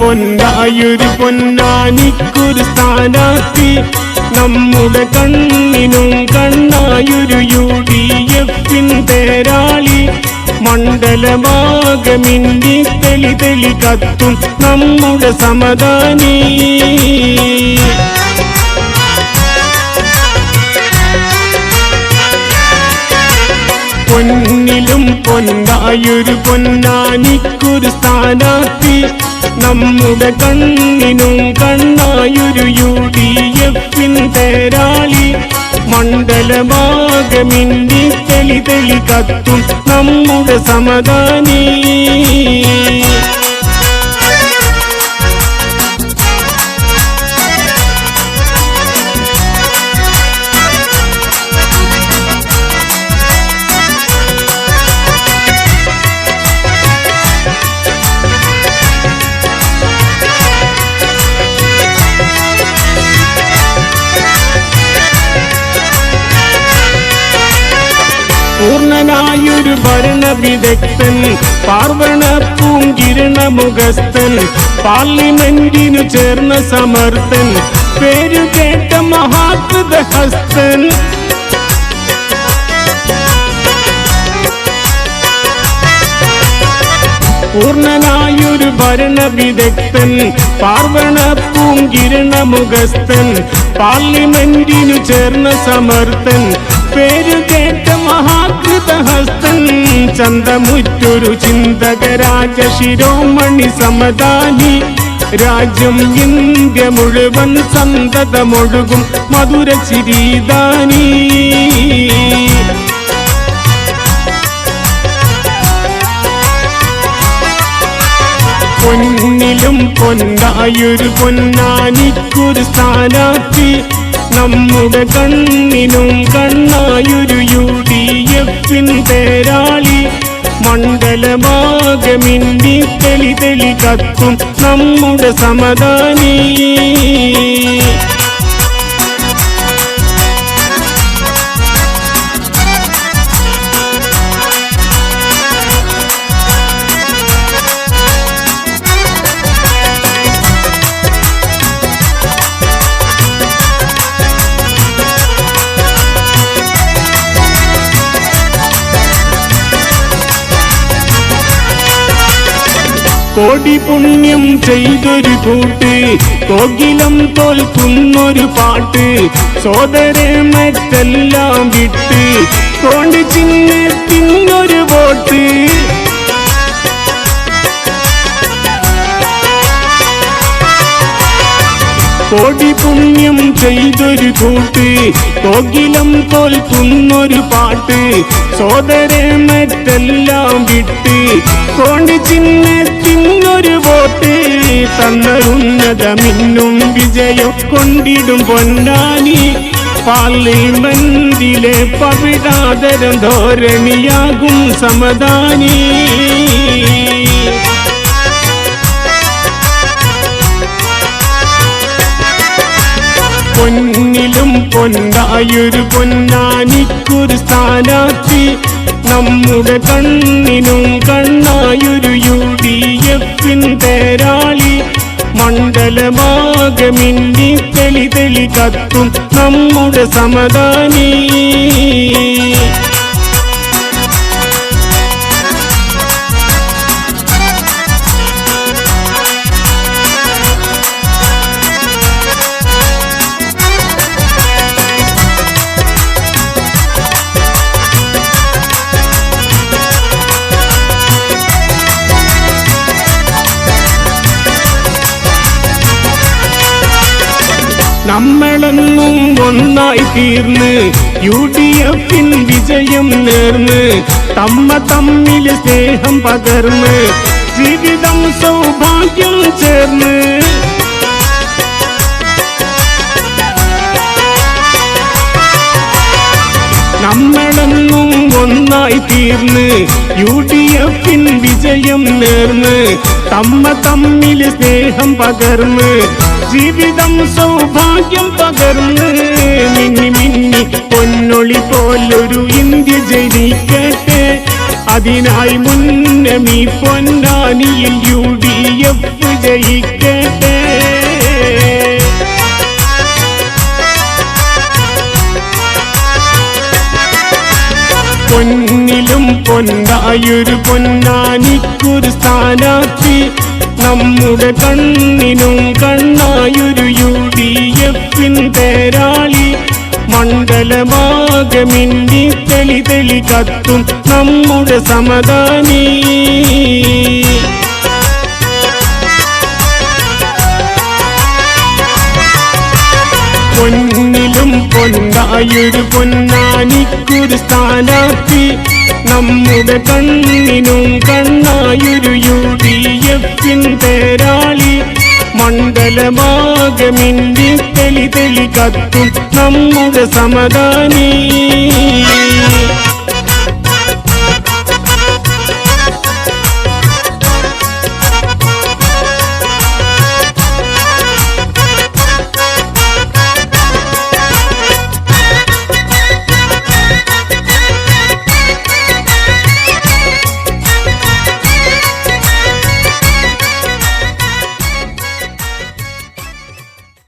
പൊന്നായൊരു പൊന്നാനിക്കൊരു സ്ഥാനാർത്ഥി നമ്മുടെ കണ്ണിനും കണ്ണായൊരു UDF തേരാളി മണ്ഡലമാകമിന്നി തെളി തെളി കത്തും നമ്മുടെ സമദാനി പൊന്നിലും പൊന്നായൊരു പൊന്നാനിക്കൊരു സ്ഥാനാർത്ഥി നമ്മുടെ കണ്ണിനും കണ്ണായൊരു UDF തേരാളി മണ്ഡലമാകമിന്നി തെളി തെളി കത്തും നമ്മുടെ സമദാനി പൂർണ്ണനായൊരു ഭരണവിദഗ്ധൻ പാർവണ പൂങ്കിരണമുഖസ്ഥൻ പാർലമെന്റിനു ചേർന്ന സമർത്ഥൻ പേരുകേട്ട മഹാകൃതഹസ്തൻ പൂർണ്ണനായൊരു ഭരണവിദഗ്ധൻ പാർവണ പൂങ്കിരണമുഖസ്ഥൻ പാർലമെന്റിനു ചേർന്ന സമർത്ഥൻ പേരുകേട്ട മഹാകൃതഹസ്തൻ ചന്തമുറ്റൊരു ചിന്തകരാജ ശിരോമണി സമദാനി രാജ്യം ഇന്ത്യ മുഴുവൻ സന്തതമൊഴുകും മധുര ചിരീദാനി പൊന്നിലും പൊന്നായൊരു പൊന്നാനിക്കൊരു സ്ഥാനാർത്ഥി നമ്മുടെ കണ്ണിനും കണ്ണായൊരു UDF തേരാളി മണ്ഡലമാകമിന്നി തെളി തെളി കത്തും നമ്മുടെ സമദാനി കോടി പുണ്യം ചെയ്തൊരു കൂട്ട് കോകിലം തോൽക്കുന്നൊരു പാട്ട് സോദരെ മറ്റെല്ലാം വിട്ട് കോണ്ടി ചിഹ്നത്തിനൊരു വോട്ട് കോടി പുണ്യം ചെയ്തൊരു കൂട്ട് കോകിലം തോൽക്കുന്നൊരു പാട്ട് സോദരെ മറ്റെല്ലാം വിട്ട് കോണ്ടി ചിഹ്നത്തിനൊരു വോട്ട് തന്നരുന്നതമിന്നും വിജയം കൊണ്ടിടും പൊന്നാനി പാർലമെന്റിലെ പവിടാതരം ധോരണിയാകും സമദാനി പൊന്നിലും പൊന്നായൊരു പൊന്നാനിക്കൊരു സ്ഥാനാർത്ഥി നമ്മുടെ കണ്ണിനും കണ്ണായൊരു UDF തേരാളി മണ്ഡലമാകമിന്നി തെളി തെളി കത്തും നമ്മുടെ സമദാനി നമ്മളെന്നും ഒന്നായി തീർന്ന് UDF വിജയം നേർന്ന് തമ്മിൽ സ്നേഹം പകർന്ന് ജീവിതം സൗഭാഗ്യം ചേർന്ന് നമ്മളെന്നും ഒന്നായി തീർന്ന് UDF വിജയം നേർന്ന് തമ്മിൽ സ്നേഹം പകർന്ന് ജീവിതം സൗഭാഗ്യം പകർന്ന് മിന്നി മിന്നി പൊന്നൊളി പോലൊരു ഇന്ത്യ ജയിക്കട്ടെ അതിനായി മുന്നമി പൊന്നാനിയിൽ UDF ജയിക്കട്ടെ. പൊന്നിലും പൊന്നായൊരു പൊന്നാനിക്കൊരു സ്ഥാനാർത്ഥി, നമ്മുടെ കണ്ണിനും കണ്ണായൊരു UDF തേരാളി. മണ്ഡലമാകെ മിന്നി തെളി തെളി കത്തും നമ്മുടെ സമദാനി. പൊന്നിലും പൊന്നായൊരു പൊന്നാനിക്കൊരു സ്ഥാനാർത്ഥി, നമ്മുടെ കണ്ണിനും കണ്ണായൊരു UDF തേരാളി. മണ്ഡലമാകെ മിന്നി തെളി തെളി കത്തും നമ്മുടെ സമദാനി.